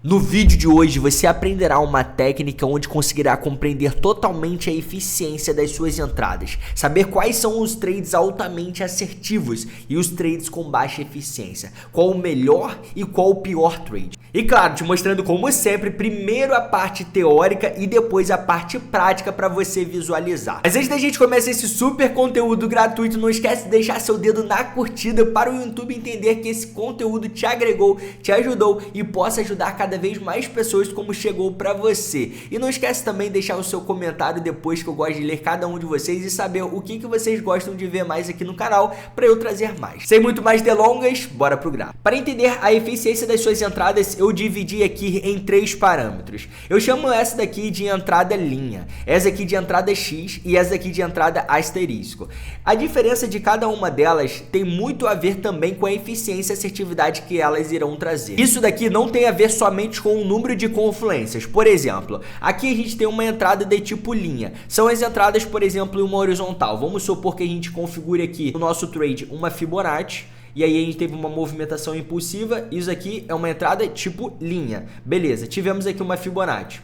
No vídeo de hoje você aprenderá uma técnica onde conseguirá compreender totalmente a eficiência das suas entradas, saber quais são os trades altamente assertivos e os trades com baixa eficiência, qual o melhor e qual o pior trade. E claro, te mostrando como sempre, primeiro a parte teórica e depois a parte prática para você visualizar. Mas antes da gente começar esse super conteúdo gratuito, não esquece de deixar seu dedo na curtida para o YouTube entender que esse conteúdo te agregou, te ajudou e possa ajudar cada vez mais pessoas como chegou para você. E não esquece também de deixar o seu comentário depois, que eu gosto de ler cada um de vocês e saber o que vocês gostam de ver mais aqui no canal para eu trazer mais. Sem muito mais delongas, bora pro gráfico. Para entender a eficiência das suas entradas, eu dividi aqui em 3 parâmetros. Eu chamo essa daqui de entrada linha, essa aqui de entrada X e essa aqui de entrada asterisco. A diferença de cada uma delas tem muito a ver também com a eficiência e assertividade que elas irão trazer. Isso daqui não tem a ver somente com o número de confluências. Por exemplo, aqui a gente tem uma entrada de tipo linha. São as entradas, por exemplo, em uma horizontal. Vamos supor que a gente configure aqui no nosso trade uma Fibonacci. E aí a gente teve uma movimentação impulsiva. Isso aqui é uma entrada tipo linha. Beleza, tivemos aqui uma Fibonacci.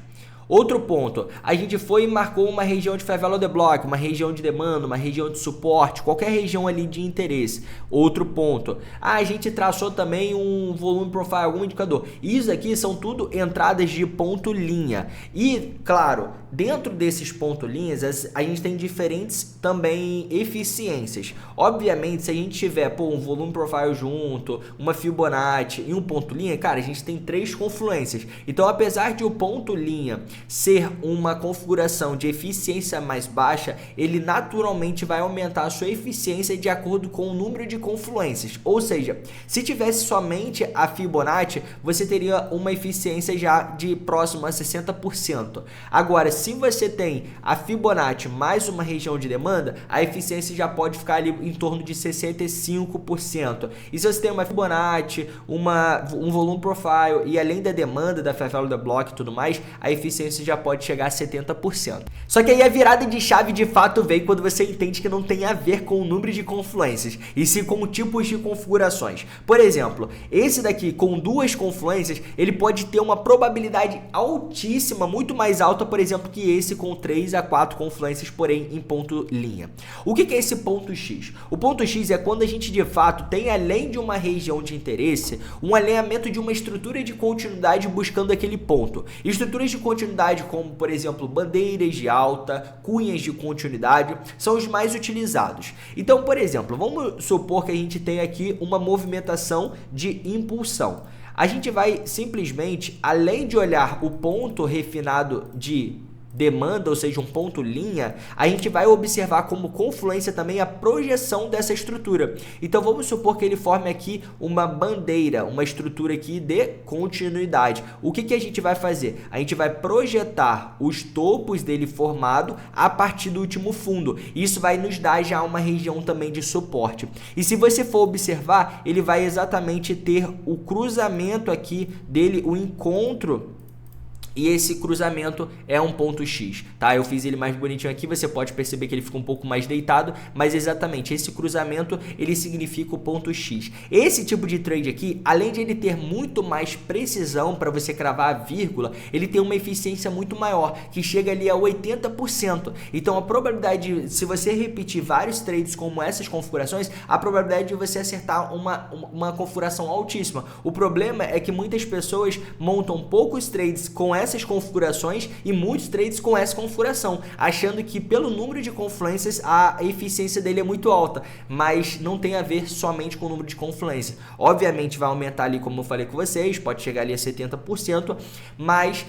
Outro ponto, a gente foi e marcou uma região de Fair Value de Block, uma região de demanda, uma região de suporte, qualquer região ali de interesse. Outro ponto, a gente traçou também um volume profile, algum indicador. Isso aqui são tudo entradas de ponto linha. E, claro, dentro desses ponto linhas, a gente tem diferentes também eficiências. Obviamente, se a gente tiver um volume profile junto, uma Fibonacci e um ponto linha, cara, a gente tem 3 confluências. Então, apesar de o ponto linha ser uma configuração de eficiência mais baixa, ele naturalmente vai aumentar a sua eficiência de acordo com o número de confluências. Ou seja, se tivesse somente a Fibonacci, você teria uma eficiência já de próximo a 60%. Agora, se você tem a Fibonacci mais uma região de demanda, a eficiência já pode ficar ali em torno de 65%. E se você tem uma Fibonacci, um volume profile e além da demanda da Fair Value de Block e tudo mais, a eficiência já pode chegar a 70%. Só que aí a virada de chave de fato vem quando você entende que não tem a ver com o número de confluências, e sim com tipos de configurações. Por exemplo, esse daqui com 2 confluências, ele pode ter uma probabilidade altíssima, muito mais alta, por exemplo, que esse com 3 a 4 confluências, porém em ponto linha. O que é esse ponto X? O ponto X é quando a gente de fato tem, além de uma região de interesse, um alinhamento de uma estrutura de continuidade buscando aquele ponto. Estruturas de continuidade como, por exemplo, bandeiras de alta, cunhas de continuidade, são os mais utilizados. Então, por exemplo, vamos supor que a gente tem aqui uma movimentação de impulsão. A gente vai simplesmente, além de olhar o ponto refinado de demanda, ou seja, um ponto linha, a gente vai observar como confluência também a projeção dessa estrutura. Então vamos supor que ele forme aqui uma bandeira, uma estrutura aqui de continuidade. O que a gente vai fazer? A gente vai projetar os topos dele formado a partir do último fundo. Isso vai nos dar já uma região também de suporte. E se você for observar, ele vai exatamente ter o cruzamento aqui dele, o encontro. E esse cruzamento é um ponto X, tá? Eu fiz ele mais bonitinho aqui, você pode perceber que ele fica um pouco mais deitado, mas exatamente, esse cruzamento, ele significa o ponto X. Esse tipo de trade aqui, além de ele ter muito mais precisão para você cravar a vírgula, ele tem uma eficiência muito maior, que chega ali a 80%. Então, a probabilidade, se você repetir vários trades como essas configurações, a probabilidade de você acertar uma configuração altíssima. O problema é que muitas pessoas montam poucos trades com essas configurações e muitos trades com essa configuração, achando que pelo número de confluências a eficiência dele é muito alta, mas não tem a ver somente com o número de confluência. Obviamente vai aumentar ali, como eu falei com vocês, pode chegar ali a 70%, mas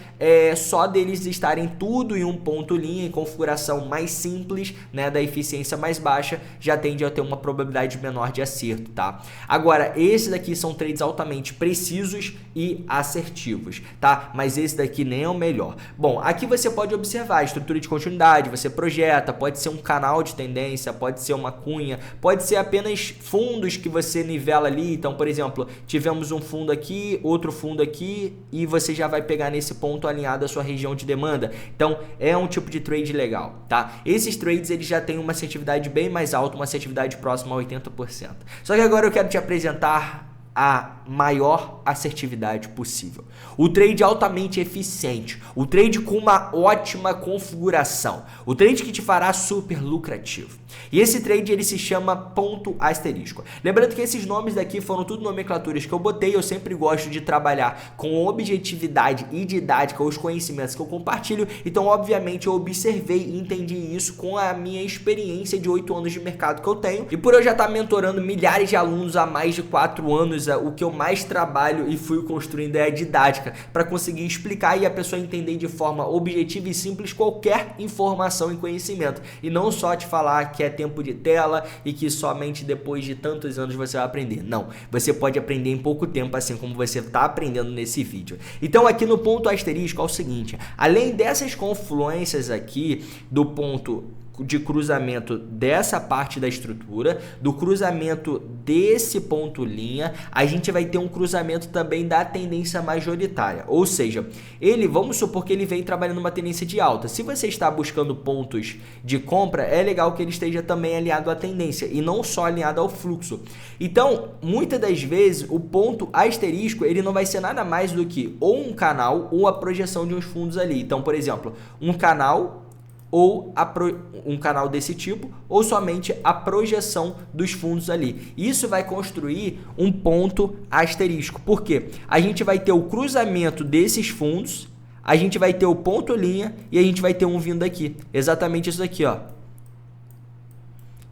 só deles estarem tudo em um ponto linha, em configuração mais simples, né, da eficiência mais baixa, já tende a ter uma probabilidade menor de acerto, tá? Agora, esses daqui são trades altamente precisos e assertivos, tá? Mas esse daqui nem é o melhor. Bom, aqui você pode observar a estrutura de continuidade, você projeta, pode ser um canal de tendência, pode ser uma cunha, pode ser apenas fundos que você nivela ali. Então, por exemplo, tivemos um fundo aqui, outro fundo aqui, e você já vai pegar nesse ponto alinhado a sua região de demanda. Então, é um tipo de trade legal, tá? Esses trades, eles já têm uma assertividade bem mais alta, uma assertividade próxima a 80%. Só que agora eu quero te apresentar a maior assertividade possível. O trade altamente eficiente, o trade com uma ótima configuração, o trade que te fará super lucrativo. E esse trade ele se chama ponto asterisco. Lembrando que esses nomes daqui foram tudo nomenclaturas que eu botei, eu sempre gosto de trabalhar com objetividade e didática os conhecimentos que eu compartilho, então obviamente eu observei e entendi isso com a minha experiência de 8 anos de mercado que eu tenho, e por eu já estar mentorando milhares de alunos há mais de 4 anos, o que eu mais trabalho e fui construindo é a didática, para conseguir explicar e a pessoa entender de forma objetiva e simples qualquer informação e conhecimento, e não só te falar que é tempo de tela e que somente depois de tantos anos você vai aprender. Não, você pode aprender em pouco tempo, assim como você está aprendendo nesse vídeo. Então aqui no ponto asterisco é o seguinte, além dessas confluências aqui do ponto de cruzamento dessa parte da estrutura, do cruzamento desse ponto linha, a gente vai ter um cruzamento também da tendência majoritária, ou seja, vamos supor que ele vem trabalhando uma tendência de alta. Se você está buscando pontos de compra, é legal que ele esteja também alinhado à tendência e não só alinhado ao fluxo. Então, muitas das vezes, o ponto asterisco, ele não vai ser nada mais do que ou um canal ou a projeção de uns fundos ali. Então, por exemplo, um canal ou um canal desse tipo, ou somente a projeção dos fundos ali. Isso vai construir um ponto asterisco. Por quê? A gente vai ter o cruzamento desses fundos, a gente vai ter o ponto linha e a gente vai ter um vindo aqui. Exatamente isso aqui, ó.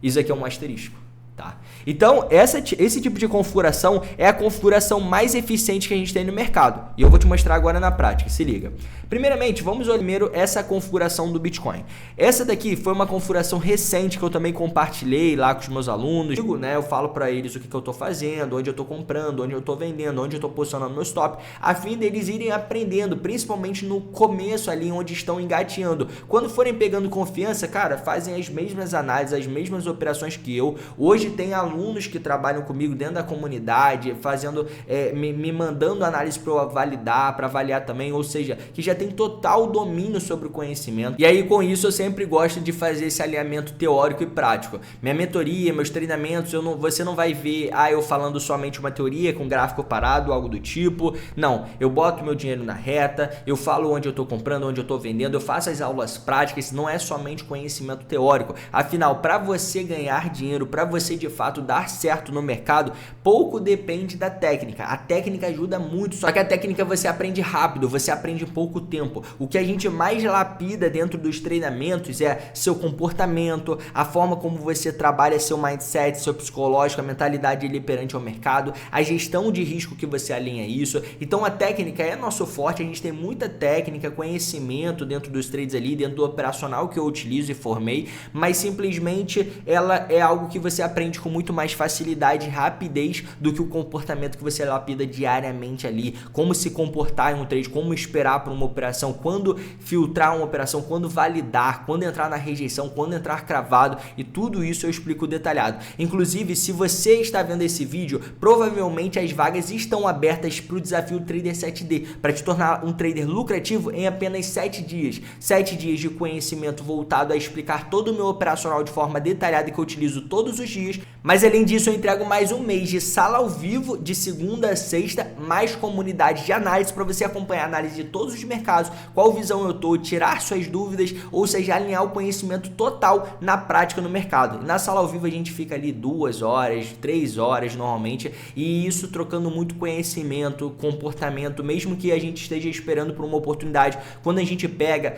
Isso aqui é um asterisco. Tá? Então, esse tipo de configuração é a configuração mais eficiente que a gente tem no mercado. E eu vou te mostrar agora na prática, se liga. Primeiramente, vamos olhar primeiro essa configuração do Bitcoin. Essa daqui foi uma configuração recente que eu também compartilhei lá com os meus alunos. Eu falo para eles o que eu estou fazendo, onde eu estou comprando, onde eu estou vendendo, onde eu estou posicionando meu stop, a fim deles irem aprendendo, principalmente no começo ali, onde estão engateando. Quando forem pegando confiança, cara, fazem as mesmas análises, as mesmas operações que eu. Hoje tem alunos que trabalham comigo dentro da comunidade, fazendo, me mandando análise para eu validar, para avaliar também, ou seja, que já tem total domínio sobre o conhecimento. E aí com isso eu sempre gosto de fazer esse alinhamento teórico e prático. Minha mentoria, meus treinamentos, você não vai ver eu falando somente uma teoria com gráfico parado, algo do tipo. Não, eu boto meu dinheiro na reta, eu falo onde eu estou comprando, onde eu estou vendendo, eu faço as aulas práticas, não é somente conhecimento teórico. Afinal, para você ganhar dinheiro, para você de fato dar certo no mercado, pouco depende da técnica. A técnica ajuda muito, só que a técnica você aprende rápido, você aprende em pouco tempo. O que a gente mais lapida dentro dos treinamentos é seu comportamento, a forma como você trabalha seu mindset, seu psicológico, a mentalidade ali perante ao mercado, a gestão de risco que você alinha isso. Então a técnica é nosso forte, a gente tem muita técnica, conhecimento dentro dos trades ali, dentro do operacional que eu utilizo e formei, mas simplesmente ela é algo que você aprende com muito mais facilidade e rapidez do que o comportamento que você lapida diariamente ali, como se comportar em um trade, como esperar para uma operação, quando filtrar uma operação, quando validar, quando entrar na rejeição, quando entrar cravado, e tudo isso eu explico detalhado. Inclusive, se você está vendo esse vídeo, provavelmente as vagas estão abertas para o desafio Trader 7D, para te tornar um trader lucrativo em apenas 7 dias. 7 dias de conhecimento voltado a explicar todo o meu operacional de forma detalhada que eu utilizo todos os dias, mas além disso eu entrego mais um mês de sala ao vivo de segunda a sexta, mais comunidade de análise para você acompanhar a análise de todos os mercados, qual visão eu tô, tirar suas dúvidas, ou seja, alinhar o conhecimento total na prática no mercado. E na sala ao vivo a gente fica ali 2 horas, 3 horas normalmente, e isso trocando muito conhecimento, comportamento, mesmo que a gente esteja esperando por uma oportunidade. Quando a gente pega,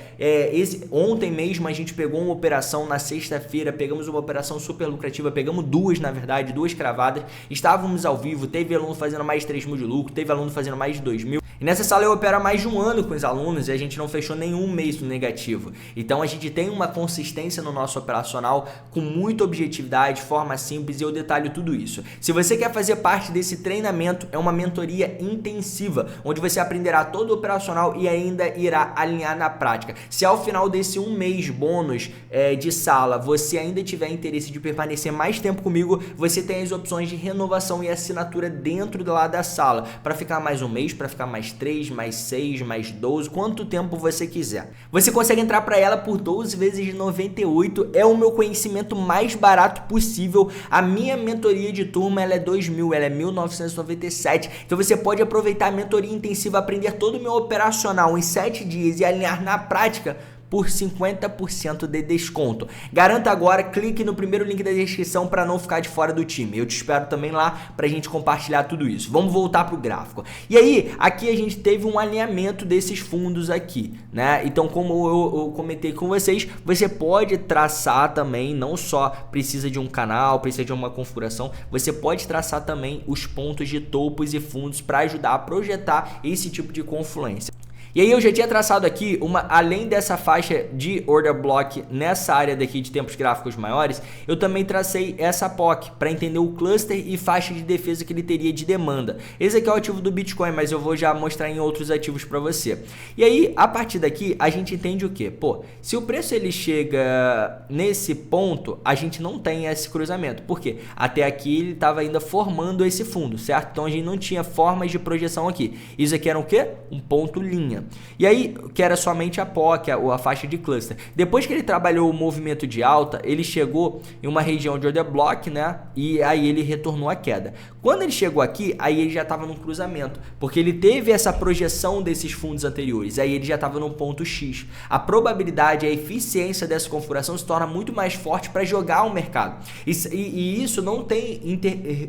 ontem mesmo a gente pegou uma operação na sexta-feira, pegamos uma operação super lucrativa, pegamos duas na verdade, 2 cravadas, estávamos ao vivo, teve aluno fazendo mais de 3 mil de lucro, teve aluno fazendo mais de 2 mil. E nessa sala eu opero há mais de 1 ano com os alunos e a gente não fechou nenhum mês no negativo. Então a gente tem uma consistência no nosso operacional com muita objetividade, forma simples, e eu detalho tudo isso. Se você quer fazer parte desse treinamento, é uma mentoria intensiva, onde você aprenderá todo o operacional e ainda irá alinhar na prática. Se ao final desse 1 mês bônus de sala, você ainda tiver interesse de permanecer mais tempo comigo, comigo, você tem as opções de renovação e assinatura dentro lá da sala, para ficar mais um mês, para ficar mais 3, mais 6, mais 12, quanto tempo você quiser. Você consegue entrar para ela por 12 vezes de 98, é o meu conhecimento mais barato possível. A minha mentoria de turma ela é 2.000, ela é 1.997, então você pode aproveitar a mentoria intensiva, aprender todo o meu operacional em 7 dias e alinhar na prática por 50% de desconto. Garanta agora, clique no primeiro link da descrição para não ficar de fora do time. Eu te espero também lá pra gente compartilhar tudo isso. Vamos voltar pro gráfico. E aí, aqui a gente teve um alinhamento desses fundos aqui, né? Então, como eu comentei com vocês, você pode traçar também, não só precisa de um canal, precisa de uma configuração, você pode traçar também os pontos de topos e fundos para ajudar a projetar esse tipo de confluência. E aí eu já tinha traçado aqui, além dessa faixa de order block nessa área daqui de tempos gráficos maiores, eu também tracei essa POC para entender o cluster e faixa de defesa que ele teria de demanda. Esse aqui é o ativo do Bitcoin, mas eu vou já mostrar em outros ativos para você. E aí, a partir daqui, a gente entende o quê? Pô, se o preço ele chega nesse ponto, a gente não tem esse cruzamento. Por quê? Até aqui ele estava ainda formando esse fundo, certo? Então a gente não tinha formas de projeção aqui. Isso aqui era o quê? Um ponto linha. E aí, que era somente a POC, ou a faixa de cluster. Depois que ele trabalhou o movimento de alta, ele chegou em uma região de order block, né? E aí ele retornou a queda. Quando ele chegou aqui, aí ele já estava num cruzamento, porque ele teve essa projeção desses fundos anteriores, aí ele já estava no ponto X. A probabilidade, a eficiência dessa configuração se torna muito mais forte para jogar o mercado. E isso não tem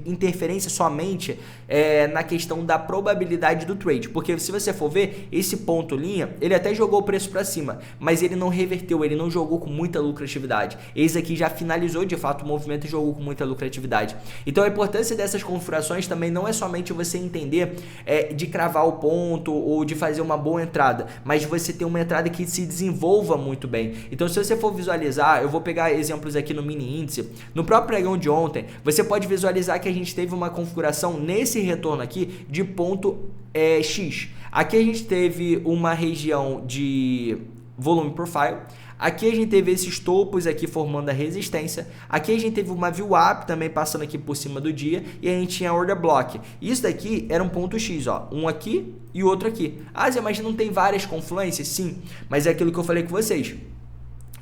interferência somente na questão da probabilidade do trade, porque se você for ver, esse ponto linha, ele até jogou o preço para cima, mas ele não reverteu, ele não jogou com muita lucratividade. Esse aqui já finalizou de fato o movimento e jogou com muita lucratividade. Então a importância dessas configurações também não é somente você entender de cravar o ponto ou de fazer uma boa entrada, mas de você ter uma entrada que se desenvolva muito bem. Então se você for visualizar, eu vou pegar exemplos aqui no mini índice, no próprio pregão de ontem, você pode visualizar que a gente teve uma configuração nesse retorno aqui de ponto X. Aqui a gente teve uma região de volume profile. Aqui a gente teve esses topos aqui formando a resistência. Aqui a gente teve uma VWAP também passando aqui por cima do dia. E a gente tinha order block. Isso daqui era um ponto X, ó. Um aqui e outro aqui. Ah, Zé, mas não tem várias confluências? Sim, mas é aquilo que eu falei com vocês.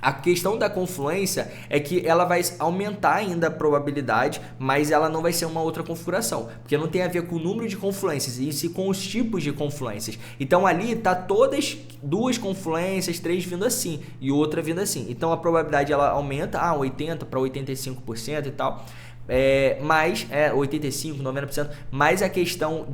A questão da confluência é que ela vai aumentar ainda a probabilidade, mas ela não vai ser uma outra configuração, porque não tem a ver com o número de confluências, e sim com os tipos de confluências. Então ali tá todas duas confluências, 3 vindo assim e outra vindo assim. Então a probabilidade ela aumenta 80 para 85% e tal. Mais 85, 90%, mas a questão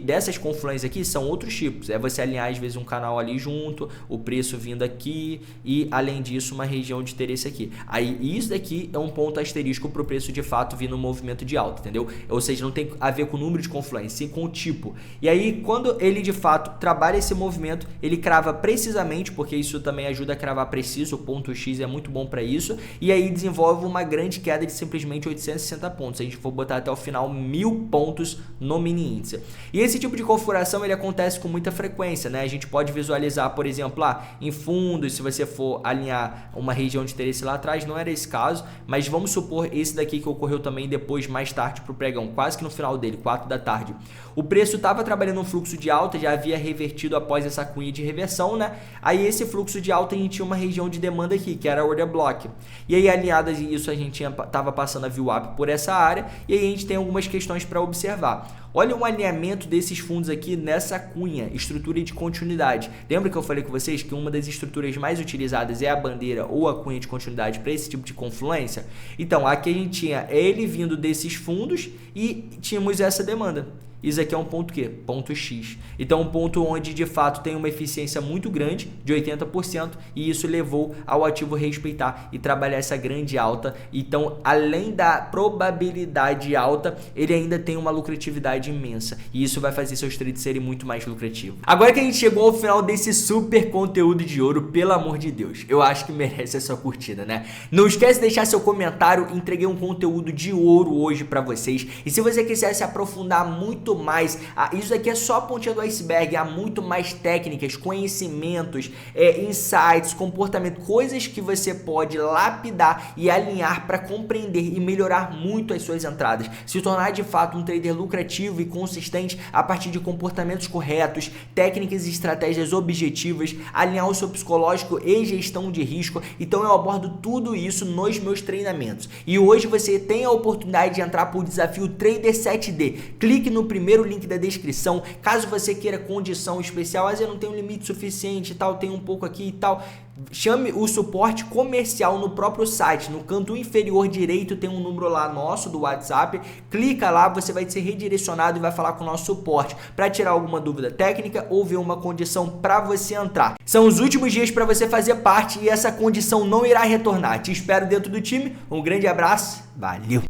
dessas confluências aqui são outros tipos. É você alinhar às vezes um canal ali junto, o preço vindo aqui e além disso uma região de interesse aqui. Aí isso daqui é um ponto asterisco para o preço de fato vir no movimento de alta, entendeu? Ou seja, não tem a ver com o número de confluência, sim com o tipo. E aí quando ele de fato trabalha esse movimento, ele crava precisamente, porque isso também ajuda a cravar preciso, o ponto X é muito bom para isso, e aí desenvolve uma grande queda de simplesmente 860 pontos. Se a gente for botar até o final 1000 pontos no mini índice. E esse tipo de configuração ele acontece com muita frequência, né? A gente pode visualizar, por exemplo, em fundos, se você for alinhar uma região de interesse lá atrás, não era esse caso, mas vamos supor esse daqui que ocorreu também depois, mais tarde para o pregão, quase que no final dele, 4 da tarde. O preço estava trabalhando um fluxo de alta, já havia revertido após essa cunha de reversão, né? Aí esse fluxo de alta a gente tinha uma região de demanda aqui, que era a order block. E aí alinhado a isso a gente estava passando a VWAP por essa área e aí a gente tem algumas questões para observar. Olha o alinhamento desses fundos aqui nessa cunha, estrutura de continuidade. Lembra que eu falei com vocês que uma das estruturas mais utilizadas é a bandeira ou a cunha de continuidade para esse tipo de confluência? Então, aqui a gente tinha ele vindo desses fundos e tínhamos essa demanda. Isso aqui é um ponto quê? Ponto X. Então, um ponto onde de fato tem uma eficiência muito grande, de 80%, e isso levou ao ativo respeitar e trabalhar essa grande alta. Então, além da probabilidade alta, ele ainda tem uma lucratividade imensa, e isso vai fazer seus trades serem muito mais lucrativos. Agora que a gente chegou ao final desse super conteúdo de ouro, pelo amor de Deus, eu acho que merece a sua curtida, né? Não esquece de deixar seu comentário, entreguei um conteúdo de ouro hoje para vocês, e se você quiser se aprofundar muito muito mais. Isso aqui é só a pontinha do iceberg, há muito mais técnicas, conhecimentos, insights, comportamento, coisas que você pode lapidar e alinhar para compreender e melhorar muito as suas entradas, se tornar de fato um trader lucrativo e consistente a partir de comportamentos corretos, técnicas e estratégias objetivas, alinhar o seu psicológico e gestão de risco. Então eu abordo tudo isso nos meus treinamentos. E hoje você tem a oportunidade de entrar para o desafio Trader 7D. Clique no primeiro link da descrição. Caso você queira condição especial, mas eu não tenho limite suficiente e tal, tem um pouco aqui e tal, chame o suporte comercial no próprio site. No canto inferior direito tem um número lá nosso do WhatsApp. Clica lá, você vai ser redirecionado e vai falar com o nosso suporte para tirar alguma dúvida técnica ou ver uma condição para você entrar. São os últimos dias para você fazer parte e essa condição não irá retornar. Te espero dentro do time. Um grande abraço. Valeu!